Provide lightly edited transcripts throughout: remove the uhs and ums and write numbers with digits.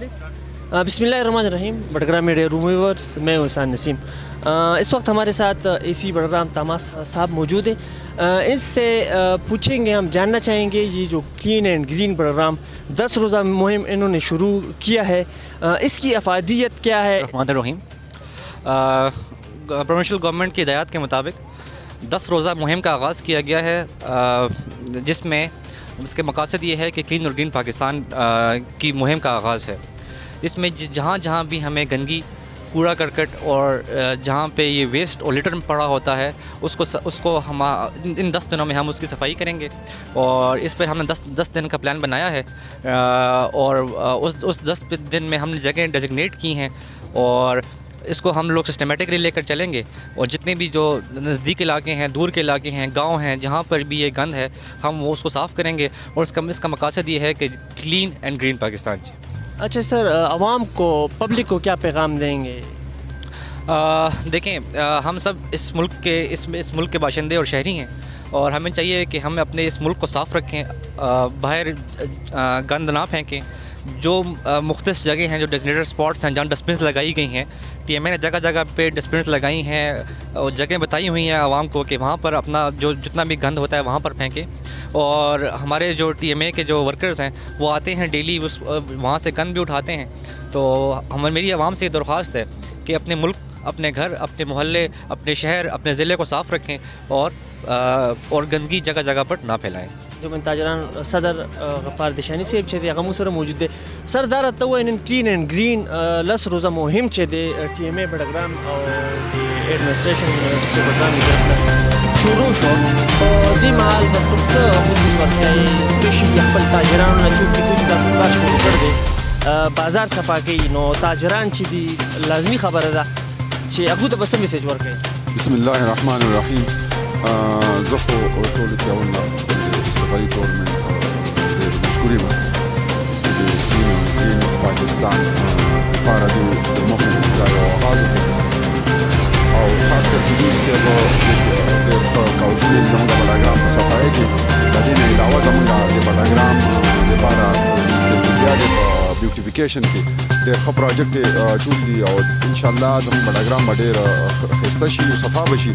Please. बिस्मिल्लाहिर्रहमानिर्रहीम। Budgam media room viewers, मैं हुसैन नसीम। इस वक्त हमारे साथ एसी बडग्राम तमास साहब मौजूद है। इससे पूछेंगे, हम जानना चाहेंगे ये जो क्लीन एंड ग्रीन प्रोग्राम 10 रोज़ा मुहिम इन्होंने शुरू किया है, इसकी अफादियत क्या है। रहमान प्रोविंशियल गवर्नमेंट की हिदायत के मुताबिक 10 रोज़ा मुहिम का आगाज़ किया गया है, जिसमें इसके मकासद ये है कि क्लीन और ग्रीन पाकिस्तान की मुहिम का आगाज़ है। इसमें जहाँ जहाँ भी हमें गंदगी, कूड़ा करकट और जहाँ पे ये वेस्ट और लिटर पड़ा होता है उसको हम इन 10 दिनों में हम उसकी सफाई करेंगे। और इस पर हमने 10 दिन का प्लान बनाया है, और उस 10 दिन में हमने जगह डेजिग्नेट की हैं और इसको हम लोग सिस्टमेटिकली लेकर चलेंगे। और जितने भी जो नज़दीक इलाके हैं, दूर के इलाके हैं, गांव हैं, जहां पर भी ये गंद है हम वो उसको साफ़ करेंगे। और इसका मकासद ये है कि क्लीन एंड ग्रीन पाकिस्तान। जी अच्छा सर, आवाम को, पब्लिक को क्या पैगाम देंगे? देखें, हम सब इस मुल्क के बाशिंदे और शहरी हैं, और हमें चाहिए कि हम अपने इस मुल्क को साफ़ रखें, बाहर गंद ना फेंकें। जो मुख्तलिफ जगह हैं, जो डेजिग्नेटेड स्पॉट्स हैं जहाँ डस्टबिन लगाई गई हैं, टीएमए ने जगह जगह पे डस्टबिन लगाई हैं और जगह बताई हुई हैं आवाम को कि वहाँ पर अपना जो जितना भी गंद होता है वहाँ पर फेंकें। और हमारे जो टीएमए के जो वर्कर्स हैं वो आते हैं डेली, वहाँ से गंद भी उठाते हैं। तो मेरी आवाम से ये दरख्वास्त है कि अपने मुल्क, अपने घर, अपने मोहल्ले, अपने शहर, अपने ज़िले को साफ़ रखें और गंदगी जगह जगह पर ना फैलाएँ। जो मैं ताजरान सदर गफ्फार दिशानी से छे अगमू सर मौजूद है। सरदार तो इन क्लीन एंड ग्रीन 10 रोज़ा मुहिम छे दे टीएमए बडग्राम और एडमिनिस्ट्रेशन से बडग्राम शुरू शो और दी माल बतस मुस्लिम वर्क है स्पेशली अफल ताजरान ने शुरू की कुछ का शुरू कर दे बाजार सफा के नो ताजरान ची दी लाजमी खबर है छे अगू तो बस मैसेज वर्क है। बिस्मिल्लाहिर्रहमानिर्रहीम। ज़फ़ो टोल त्यावना सफाई गवर्नमेंट मशकूरी में ग्रीन पाकिस्तान पारा दो मुहिम दायो आगाज़ और ख़ास करके भी से वो काउंसिल जमुना बडग्राम सफाई की लदीन इलावा जमुना के बडग्राम के पारा से दिया के ब्यूटिफिकेशन की देर प्रोजेक्ट चूली और इंशाल्लाह जमुना बडग्राम बडेर खिस्ताशी सफा बशी।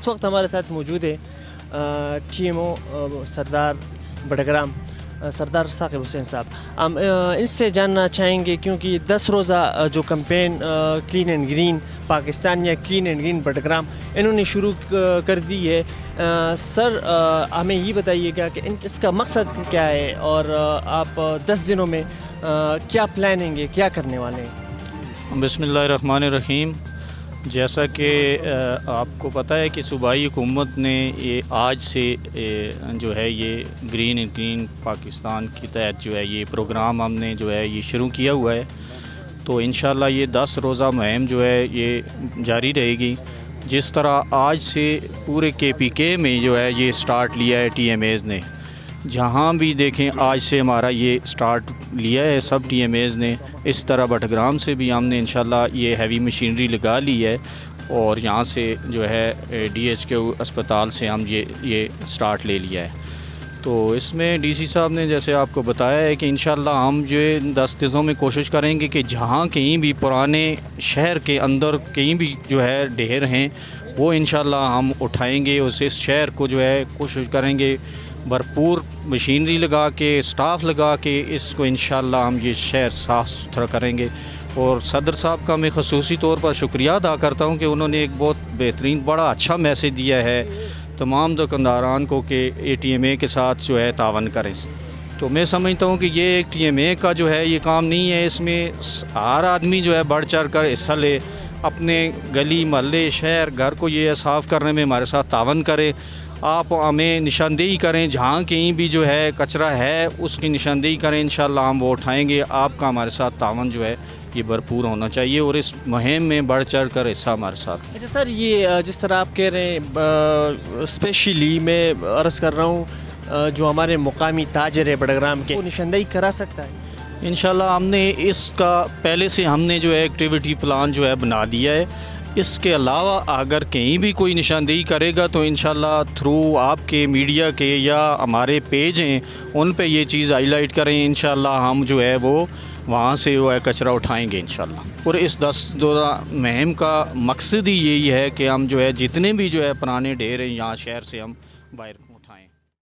इस वक्त हमारे साथ मौजूद है TMO सरदार बडग्राम सरदार साकिब हुसैन साहब। हम इससे जानना चाहेंगे क्योंकि 10 रोज़ा जो campaign clean and green Pakistan या क्लीन एंड ग्रीन बडग्राम इन्होंने शुरू कर दी है। सर हमें ये बताइएगा कि इसका मकसद क्या है और आप 10 दिनों में क्या प्लानिंग है, क्या करने वाले हैं? बिस्मिल्लाहिर्रहमानिर्रहीम। जैसा कि आपको पता है कि सूबाई हुकूमत ने ये आज से जो है ये ग्रीन पाकिस्तान के तहत जो है ये प्रोग्राम हमने जो है ये शुरू किया हुआ है। तो इंशाल्लाह ये 10 रोज़ा मुहिम जो है ये जारी रहेगी। जिस तरह आज से पूरे KPK में जो है ये स्टार्ट लिया है TMAs ने, जहाँ भी देखें आज से हमारा ये स्टार्ट लिया है सब TMAs ने, इस तरह बडग्राम से भी हमने इंशाल्लाह ये हैवी मशीनरी लगा ली है और यहाँ से जो है DHQ अस्पताल से हम ये स्टार्ट ले लिया है। तो इसमें डीसी साहब ने जैसे आपको बताया है कि इंशाल्लाह हम जो 10 दिनों में कोशिश करेंगे कि जहाँ कहीं भी पुराने शहर के अंदर कहीं भी जो है ढेर हैं वो इंशाल्लाह हम उठाएंगे। उस शहर को जो है कोशिश करेंगे भरपूर मशीनरी लगा के स्टाफ लगा के इसको इंशाल्लाह हम ये शहर साफ़ सुथरा करेंगे। और सदर साहब का मैं ख़ुसूसी तौर पर शुक्रिया अदा करता हूँ कि उन्होंने एक बहुत बेहतरीन बड़ा अच्छा मैसेज दिया है तमाम दुकानदारान को कि ATMA के साथ जो है तावन करें। तो मैं समझता हूँ कि ये एक TMA का जो है ये काम नहीं है, इसमें हर आदमी जो है बढ़ चढ़ कर हिस्सा ले, अपने गली मोहल्ले शहर घर को ये साफ़ करने में हमारे साथ तावन करें। आप हमें निशानदेही करें, जहाँ कहीं भी जो है कचरा है उसकी निशानदेही करें, इंशाल्लाह हम वो उठाएँगे। आपका हमारे साथ तावन जो है ये भरपूर होना चाहिए और इस मुहिम में बढ़ चढ़ कर हिस्सा हमारे साथ। अच्छा सर, ये जिस तरह आप कह रहे हैं स्पेशली मैं अर्ज़ कर रहा हूँ जो हमारे मुकामी ताजर है बड़ग्राम के, वो निशानदेही करा सकता है इंशाल्लाह। हमने इसका पहले से हमने जो है एक्टिविटी प्लान जो है बना दिया है। इसके अलावा अगर कहीं भी कोई निशानदेही करेगा तो इंशाल्लाह थ्रू आपके मीडिया के या हमारे पेज हैं उन पे ये चीज़ हाईलाइट करें, इंशाल्लाह हम जो है वो वहाँ से वो है कचरा उठाएंगे इंशाल्लाह। और इस 10 रोज़ा मुहिम का मकसद ही यही है कि हम जो है जितने भी जो है पुराने ढेर हैं यहाँ शहर से हम बाहर